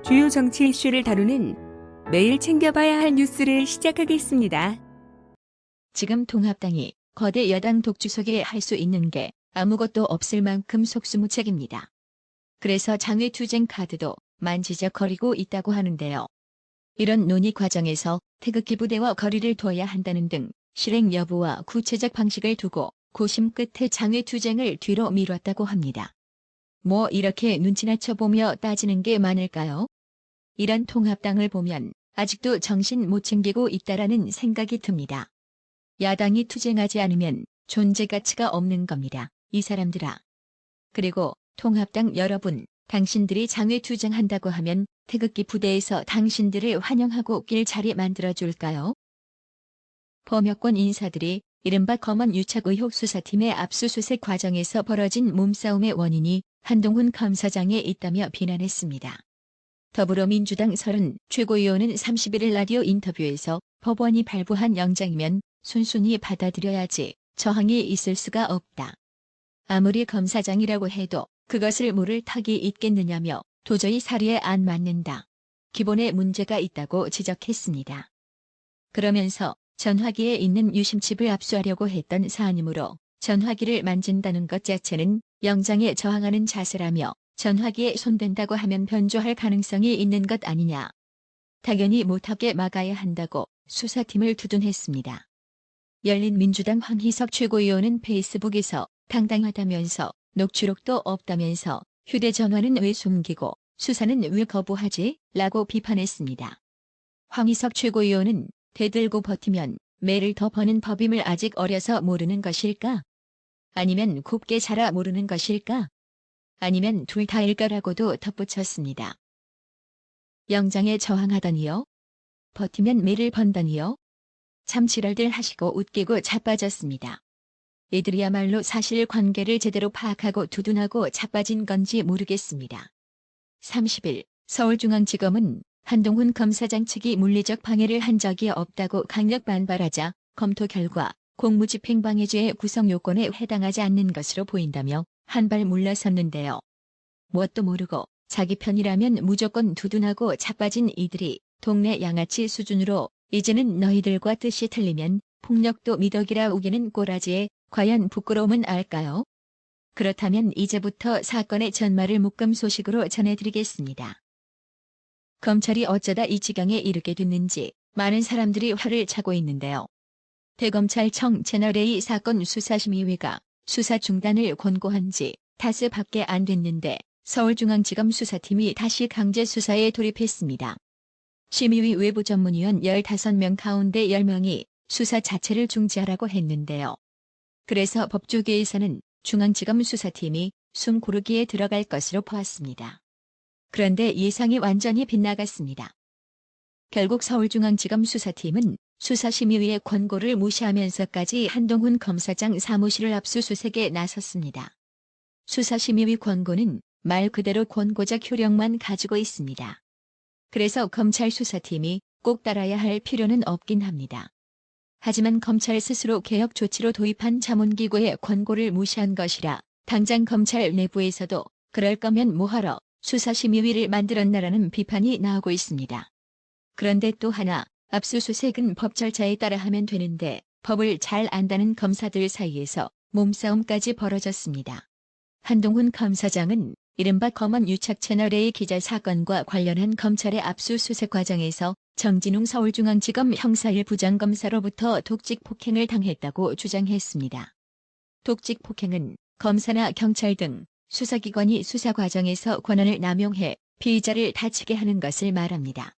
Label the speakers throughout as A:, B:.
A: 주요 정치 이슈를 다루는 매일 챙겨봐야 할 뉴스를 시작하겠습니다.
B: 지금 통합당이 거대 여당 독주 속에 할 수 있는 게 아무것도 없을 만큼 속수무책입니다. 그래서 장외투쟁 카드도 만지작거리고 있다고 하는데요. 이런 논의 과정에서 태극기 부대와 거리를 둬야 한다는 등 실행 여부와 구체적 방식을 두고 고심 끝에 장외투쟁을 뒤로 미뤘다고 합니다. 뭐 이렇게 눈치나 쳐보며 따지는 게 많을까요? 이런 통합당을 보면 아직도 정신 못 챙기고 있다라는 생각이 듭니다. 야당이 투쟁하지 않으면 존재 가치가 없는 겁니다. 이 사람들아. 그리고 통합당 여러분, 당신들이 장외투쟁한다고 하면 태극기 부대에서 당신들을 환영하고 낄 자리 만들어줄까요? 범여권 인사들이 이른바 검언 유착 의혹 수사팀의 압수수색 과정에서 벌어진 몸싸움의 원인이 한동훈 검사장에 있다며 비난했습니다. 더불어민주당 30 최고위원은 31일 라디오 인터뷰에서 법원이 발부한 영장이면 순순히 받아들여야지 저항이 있을 수가 없다. 아무리 검사장이라고 해도 그것을 모를 턱이 있겠느냐며 도저히 사리에 안 맞는다. 기본에 문제가 있다고 지적했습니다. 그러면서 전화기에 있는 유심칩을 압수하려고 했던 사안이므로 전화기를 만진다는 것 자체는 영장에 저항하는 자세라며 전화기에 손댄다고 하면 변조할 가능성이 있는 것 아니냐. 당연히 못하게 막아야 한다고 수사팀을 두둔했습니다. 열린민주당 황희석 최고위원은 페이스북에서 당당하다면서 녹취록도 없다면서 휴대전화는 왜 숨기고 수사는 왜 거부하지? 라고 비판했습니다. 황희석 최고위원은 대들고 버티면 매를 더 버는 법임을 아직 어려서 모르는 것일까? 아니면 곱게 자라 모르는 것일까? 아니면 둘 다일 거라고도 덧붙였습니다. 영장에 저항하다니요? 버티면 매를 번다니요? 참 지랄들 하시고 웃기고 자빠졌습니다. 이들이야말로 사실관계를 제대로 파악하고 두둔하고 자빠진 건지 모르겠습니다. 30일 서울중앙지검은 한동훈 검사장 측이 물리적 방해를 한 적이 없다고 강력 반발하자 검토 결과 공무집행방해죄의 구성 요건에 해당하지 않는 것으로 보인다며 한 발 물러섰는데요. 뭣도 모르고 자기 편이라면 무조건 두둔하고 자빠진 이들이 동네 양아치 수준으로 이제는 너희들과 뜻이 틀리면 폭력도 미덕이라 우기는 꼬라지에 과연 부끄러움은 알까요? 그렇다면 이제부터 사건의 전말을 묶음 소식으로 전해드리겠습니다. 검찰이 어쩌다 이 지경에 이르게 됐는지 많은 사람들이 화를 차고 있는데요. 대검찰청 채널A 사건 수사심의위가 수사 중단을 권고한 지 닷새밖에 안 됐는데 서울중앙지검 수사팀이 다시 강제 수사에 돌입했습니다. 심의위 외부 전문위원 15명 가운데 10명이 수사 자체를 중지하라고 했는데요. 그래서 법조계에서는 중앙지검 수사팀이 숨 고르기에 들어갈 것으로 보았습니다. 그런데 예상이 완전히 빗나갔습니다. 결국 서울중앙지검 수사팀은 수사심의위의 권고를 무시하면서까지 한동훈 검사장 사무실을 압수수색에 나섰습니다. 수사심의위 권고는 말 그대로 권고적 효력만 가지고 있습니다. 그래서 검찰 수사팀이 꼭 따라야 할 필요는 없긴 합니다. 하지만 검찰 스스로 개혁 조치로 도입한 자문기구의 권고를 무시한 것이라 당장 검찰 내부에서도 그럴 거면 뭐하러 수사심의위를 만들었나라는 비판이 나오고 있습니다. 그런데 또 하나 압수수색은 법 절차에 따라 하면 되는데 법을 잘 안다는 검사들 사이에서 몸싸움까지 벌어졌습니다. 한동훈 검사장은 이른바 검언 유착 채널A 기자 사건과 관련한 검찰의 압수수색 과정에서 정진웅 서울중앙지검 형사 1부장검사로부터 독직 폭행을 당했다고 주장했습니다. 독직 폭행은 검사나 경찰 등 수사기관이 수사 과정에서 권한을 남용해 피의자를 다치게 하는 것을 말합니다.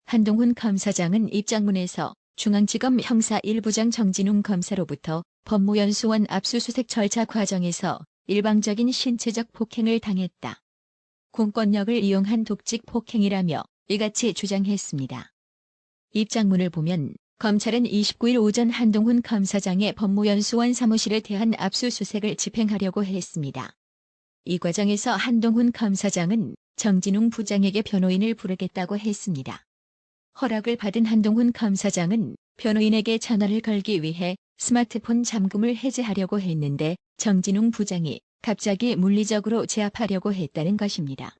B: 한동훈 검사장은 입장문에서 중앙지검 형사 1부장 정진웅 검사로부터 법무연수원 압수수색 절차 과정에서 일방적인 신체적 폭행을 당했다. 공권력을 이용한 독직 폭행이라며 이같이 주장했습니다. 입장문을 보면 검찰은 29일 오전 한동훈 검사장의 법무연수원 사무실에 대한 압수수색을 집행하려고 했습니다. 이 과정에서 한동훈 검사장은 정진웅 부장에게 변호인을 부르겠다고 했습니다. 허락을 받은 한동훈 검사장은 변호인에게 전화를 걸기 위해 스마트폰 잠금을 해제하려고 했는데 정진웅 부장이 갑자기 물리적으로 제압하려고 했다는 것입니다.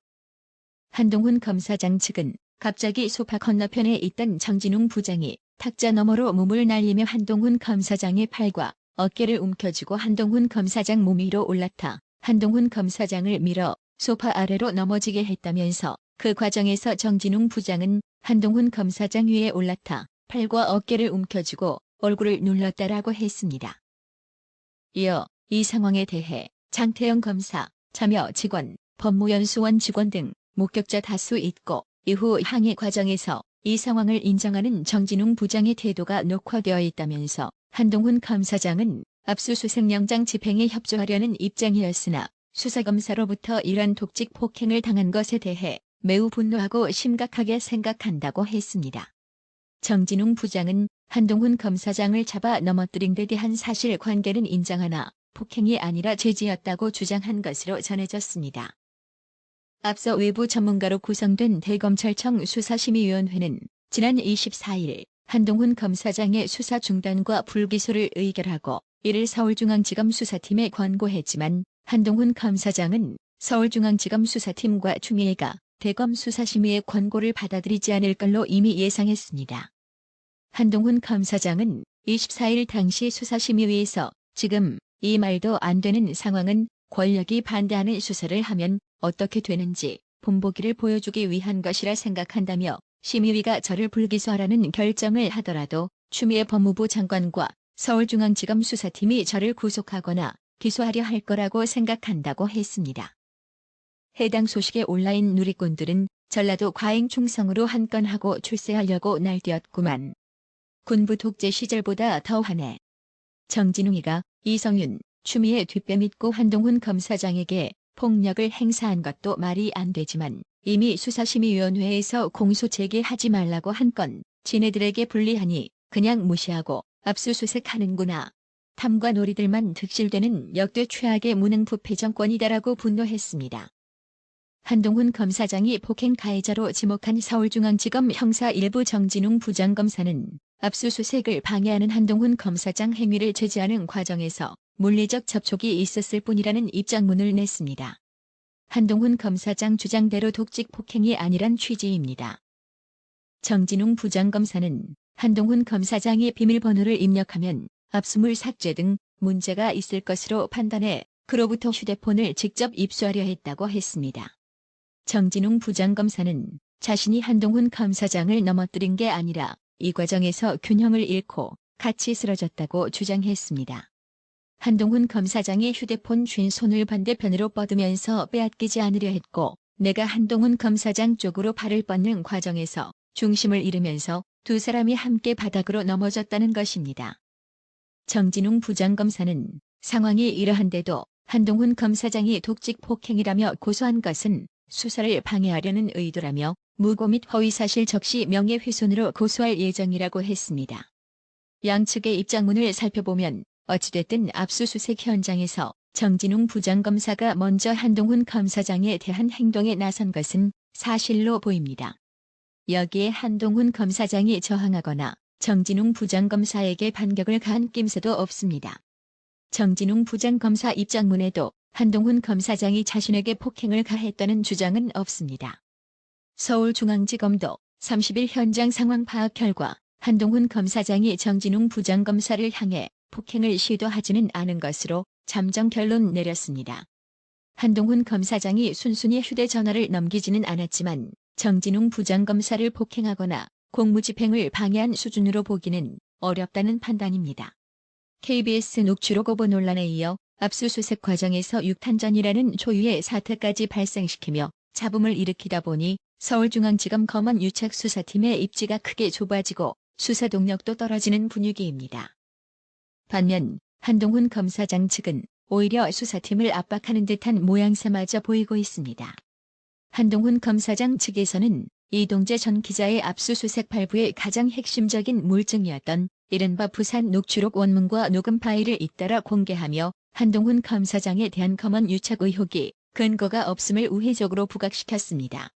B: 한동훈 검사장 측은 갑자기 소파 건너편에 있던 정진웅 부장이 탁자 너머로 몸을 날리며 한동훈 검사장의 팔과 어깨를 움켜쥐고 한동훈 검사장 몸 위로 올라타 한동훈 검사장을 밀어 소파 아래로 넘어지게 했다면서 그 과정에서 정진웅 부장은 한동훈 검사장 위에 올라타 팔과 어깨를 움켜쥐고 얼굴을 눌렀다라고 했습니다. 이어 이 상황에 대해 장태영 검사, 참여 직원, 법무연수원 직원 등 목격자 다수 있고 이후 항의 과정에서 이 상황을 인정하는 정진웅 부장의 태도가 녹화되어 있다면서 한동훈 검사장은 압수수색영장 집행에 협조하려는 입장이었으나 수사검사로부터 이런 독직 폭행을 당한 것에 대해 매우 분노하고 심각하게 생각한다고 했습니다. 정진웅 부장은 한동훈 검사장을 잡아 넘어뜨린 데 대한 사실관계는 인정하나 폭행이 아니라 죄지였다고 주장한 것으로 전해졌습니다. 앞서 외부 전문가로 구성된 대검찰청 수사심의위원회는 지난 24일 한동훈 검사장의 수사 중단과 불기소를 의결하고 이를 서울중앙지검 수사팀에 권고했지만 한동훈 검사장은 서울중앙지검 수사팀과 추미애가 대검 수사심의의 권고를 받아들이지 않을 걸로 이미 예상했습니다. 한동훈 검사장은 24일 당시 수사심의위에서 지금 이 말도 안 되는 상황은 권력이 반대하는 수사를 하면 어떻게 되는지 본보기를 보여주기 위한 것이라 생각한다며 심의위가 저를 불기소하라는 결정을 하더라도 추미애 법무부 장관과 서울중앙지검 수사팀이 저를 구속하거나 기소하려 할 거라고 생각한다고 했습니다. 해당 소식에 온라인 누리꾼들은 전라도 과잉 충성으로 한 건 하고 출세하려고 날뛰었구만. 군부 독재 시절보다 더하네. 정진웅이가 이성윤, 추미애 뒷배 믿고 한동훈 검사장에게 폭력을 행사한 것도 말이 안 되지만 이미 수사심의위원회에서 공소 제기하지 말라고 한 건 지네들에게 불리하니 그냥 무시하고 압수수색하는구나. 탐과 놀이들만 득실되는 역대 최악의 무능부패 정권이다라고 분노했습니다. 한동훈 검사장이 폭행 가해자로 지목한 서울중앙지검 형사 1부 정진웅 부장검사는 압수수색을 방해하는 한동훈 검사장 행위를 제지하는 과정에서 물리적 접촉이 있었을 뿐이라는 입장문을 냈습니다. 한동훈 검사장 주장대로 독직 폭행이 아니란 취지입니다. 정진웅 부장검사는 한동훈 검사장이 비밀번호를 입력하면 압수물 삭제 등 문제가 있을 것으로 판단해 그로부터 휴대폰을 직접 입수하려 했다고 했습니다. 정진웅 부장검사는 자신이 한동훈 검사장을 넘어뜨린 게 아니라 이 과정에서 균형을 잃고 같이 쓰러졌다고 주장했습니다. 한동훈 검사장이 휴대폰 쥔 손을 반대편으로 뻗으면서 빼앗기지 않으려 했고 내가 한동훈 검사장 쪽으로 발을 뻗는 과정에서 중심을 잃으면서 두 사람이 함께 바닥으로 넘어졌다는 것입니다. 정진웅 부장검사는 상황이 이러한데도 한동훈 검사장이 독직 폭행이라며 고소한 것은 수사를 방해하려는 의도라며 무고 및 허위사실 적시 명예훼손으로 고소할 예정이라고 했습니다. 양측의 입장문을 살펴보면 어찌됐든 압수수색 현장에서 정진웅 부장검사가 먼저 한동훈 검사장에 대한 행동에 나선 것은 사실로 보입니다. 여기에 한동훈 검사장이 저항하거나 정진웅 부장검사에게 반격을 가한 낌새도 없습니다. 정진웅 부장검사 입장문에도 한동훈 검사장이 자신에게 폭행을 가했다는 주장은 없습니다. 서울중앙지검도 30일 현장 상황 파악 결과 한동훈 검사장이 정진웅 부장검사를 향해 폭행을 시도하지는 않은 것으로 잠정 결론 내렸습니다. 한동훈 검사장이 순순히 휴대전화를 넘기지는 않았지만 정진웅 부장검사를 폭행하거나 공무집행을 방해한 수준으로 보기는 어렵다는 판단입니다. KBS 녹취록 오보 논란에 이어 압수수색 과정에서 육탄전이라는 초유의 사태까지 발생시키며 잡음을 일으키다 보니 서울중앙지검 검언유착수사팀의 입지가 크게 좁아지고 수사 동력도 떨어지는 분위기입니다. 반면 한동훈 검사장 측은 오히려 수사팀을 압박하는 듯한 모양새마저 보이고 있습니다. 한동훈 검사장 측에서는 이동재 전 기자의 압수수색 발부의 가장 핵심적인 물증이었던 이른바 부산 녹취록 원문과 녹음 파일을 잇따라 공개하며 한동훈 검사장에 대한 검언 유착 의혹이 근거가 없음을 우회적으로 부각시켰습니다.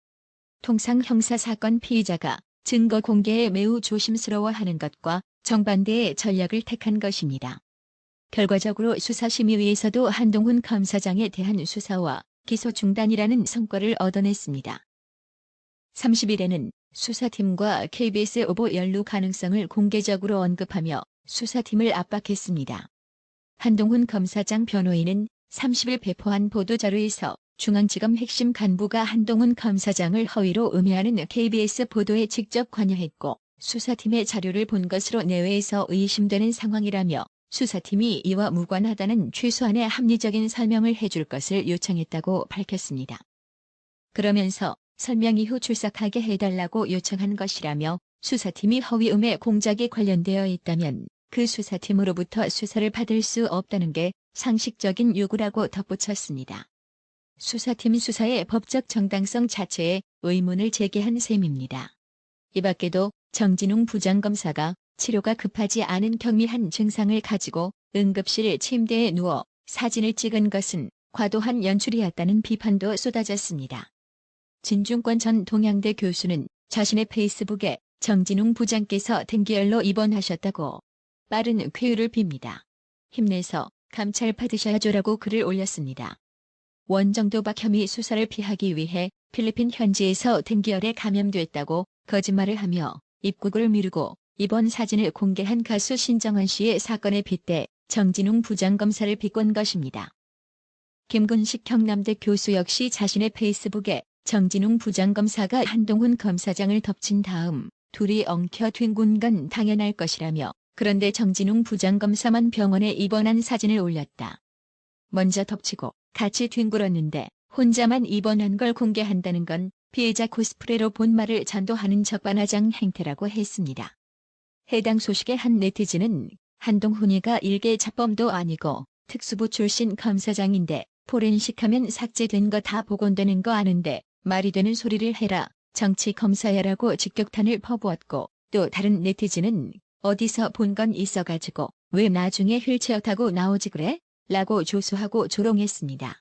B: 통상 형사사건 피의자가 증거 공개에 매우 조심스러워하는 것과 정반대의 전략을 택한 것입니다. 결과적으로 수사심의위에서도 한동훈 검사장에 대한 수사와 기소 중단이라는 성과를 얻어냈습니다. 30일에는 수사팀과 KBS 오보 연루 가능성을 공개적으로 언급하며 수사팀을 압박했습니다. 한동훈 검사장 변호인은 30일 배포한 보도자료에서 중앙지검 핵심 간부가 한동훈 검사장을 허위로 음해하는 KBS 보도에 직접 관여했고 수사팀의 자료를 본 것으로 내외에서 의심되는 상황이라며 수사팀이 이와 무관하다는 최소한의 합리적인 설명을 해줄 것을 요청했다고 밝혔습니다. 그러면서 설명 이후 출석하게 해달라고 요청한 것이라며 수사팀이 허위 음해 공작에 관련되어 있다면 그 수사팀으로부터 수사를 받을 수 없다는 게 상식적인 요구라고 덧붙였습니다. 수사팀 수사의 법적 정당성 자체에 의문을 제기한 셈입니다. 이 밖에도 정진웅 부장검사가 치료가 급하지 않은 경미한 증상을 가지고 응급실 침대에 누워 사진을 찍은 것은 과도한 연출이었다는 비판도 쏟아졌습니다. 진중권 전 동양대 교수는 자신의 페이스북에 정진웅 부장께서 등기열로 입원하셨다고 빠른 쾌유를 빕니다. 힘내서 감찰 받으셔야죠라고 글을 올렸습니다. 원정도박 혐의 수사를 피하기 위해 필리핀 현지에서 등기열에 감염됐다고 거짓말을 하며 입국을 미루고 입원 사진을 공개한 가수 신정환 씨의 사건에 빗대 정진웅 부장검사를 비꼰 것입니다. 김근식 경남대 교수 역시 자신의 페이스북에 정진웅 부장검사가 한동훈 검사장을 덮친 다음 둘이 엉켜 뒹군 건 당연할 것이라며 그런데 정진웅 부장검사만 병원에 입원한 사진을 올렸다. 먼저 덮치고 같이 뒹굴었는데 혼자만 입원한 걸 공개한다는 건 피해자 코스프레로 본말을 전도하는 적반하장 행태라고 했습니다. 해당 소식에 한 네티즌은 한동훈이가 일개 자범도 아니고 특수부 출신 검사장인데 포렌식하면 삭제된 거 다 복원되는 거 아는데 말이 되는 소리를 해라 정치 검사야라고 직격탄을 퍼부었고 또 다른 네티즌은 어디서 본 건 있어가지고 왜 나중에 휠체어 타고 나오지 그래? 라고 조소하고 조롱했습니다.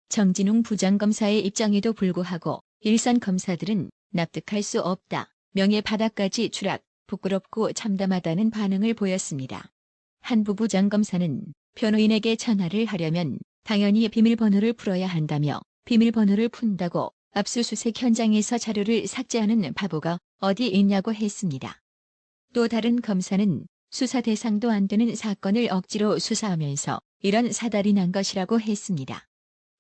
B: 정진웅 부장검사의 입장에도 불구하고 일선 검사들은 납득할 수 없다. 명예 바닥까지 추락, 부끄럽고 참담하다는 반응을 보였습니다. 한 부부장검사는 변호인에게 전화를 하려면 당연히 비밀번호를 풀어야 한다며 비밀번호를 푼다고 압수수색 현장에서 자료를 삭제하는 바보가 어디 있냐고 했습니다. 또 다른 검사는 수사 대상도 안 되는 사건을 억지로 수사하면서 이런 사달이 난 것이라고 했습니다.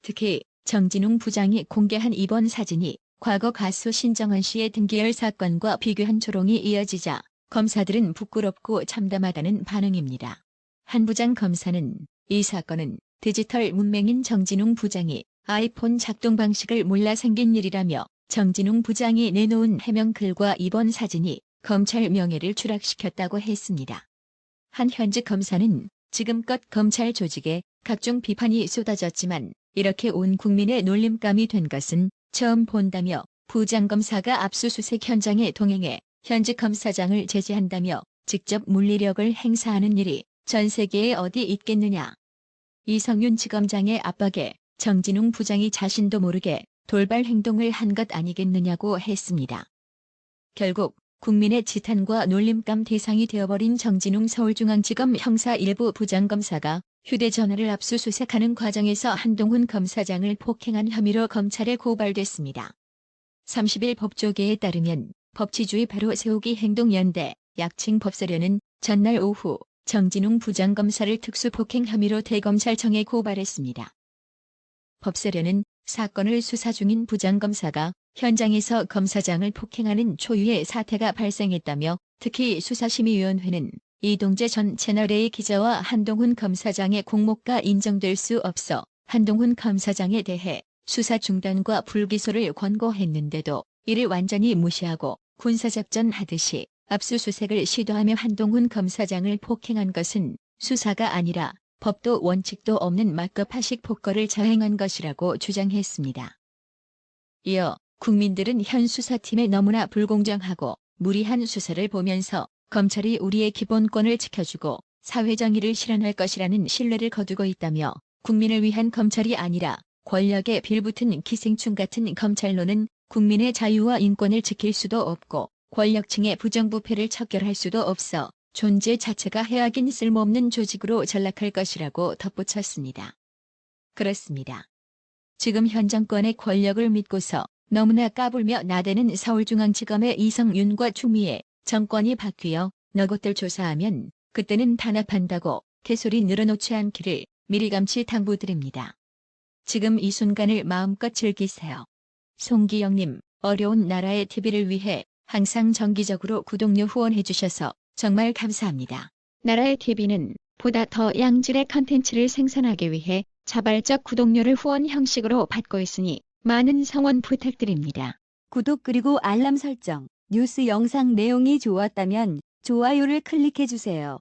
B: 특히 정진웅 부장이 공개한 입원 사진이 과거 가수 신정환 씨의 등기열 사건과 비교한 조롱이 이어지자 검사들은 부끄럽고 참담하다는 반응입니다. 한 부장 검사는 이 사건은 디지털 문맹인 정진웅 부장이 아이폰 작동 방식을 몰라 생긴 일이라며 정진웅 부장이 내놓은 해명글과 입원 사진이 검찰 명예를 추락시켰다고 했습니다. 한 현직 검사는 지금껏 검찰 조직에 각종 비판이 쏟아졌지만 이렇게 온 국민의 놀림감이 된 것은 처음 본다며 부장검사가 압수수색 현장에 동행해 현직 검사장을 제지한다며 직접 물리력을 행사하는 일이 전 세계에 어디 있겠느냐. 이성윤 지검장의 압박에 정진웅 부장이 자신도 모르게 돌발 행동을 한 것 아니겠느냐고 했습니다. 결국 국민의 지탄과 놀림감 대상이 되어버린 정진웅 서울중앙지검 형사 1부 부장검사가 휴대전화를 압수수색하는 과정에서 한동훈 검사장을 폭행한 혐의로 검찰에 고발됐습니다. 30일 법조계에 따르면 법치주의 바로 세우기 행동연대 약칭 법사련은 전날 오후 정진웅 부장검사를 특수폭행 혐의로 대검찰청에 고발했습니다. 법사련은 사건을 수사 중인 부장검사가 현장에서 검사장을 폭행하는 초유의 사태가 발생했다며 특히 수사심의위원회는 이동재 전 채널A 기자와 한동훈 검사장의 공모가 인정될 수 없어 한동훈 검사장에 대해 수사 중단과 불기소를 권고했는데도 이를 완전히 무시하고 군사작전 하듯이 압수수색을 시도하며 한동훈 검사장을 폭행한 것은 수사가 아니라 법도 원칙도 없는 막급하식 폭거를 자행한 것이라고 주장했습니다. 이어 국민들은 현 수사팀의 너무나 불공정하고 무리한 수사를 보면서 검찰이 우리의 기본권을 지켜주고 사회정의를 실현할 것이라는 신뢰를 거두고 있다며 국민을 위한 검찰이 아니라 권력에 빌붙은 기생충 같은 검찰로는 국민의 자유와 인권을 지킬 수도 없고 권력층의 부정부패를 척결할 수도 없어 존재 자체가 해악인 쓸모없는 조직으로 전락할 것이라고 덧붙였습니다. 그렇습니다. 지금 현 정권의 권력을 믿고서 너무나 까불며 나대는 서울중앙지검의 이성윤과 추미애, 정권이 바뀌어 너것들 조사하면 그때는 단합한다고 개소리 늘어놓지 않기를 미리감치 당부드립니다. 지금 이 순간을 마음껏 즐기세요. 송기영님, 어려운 나라의 TV를 위해 항상 정기적으로 구독료 후원해주셔서 정말 감사합니다. 나라의 TV는 보다 더 양질의 컨텐츠를 생산하기 위해 자발적 구독료를 후원 형식으로 받고 있으니 많은 성원 부탁드립니다.
C: 구독 그리고 알람 설정, 뉴스 영상 내용이 좋았다면 좋아요를 클릭해주세요.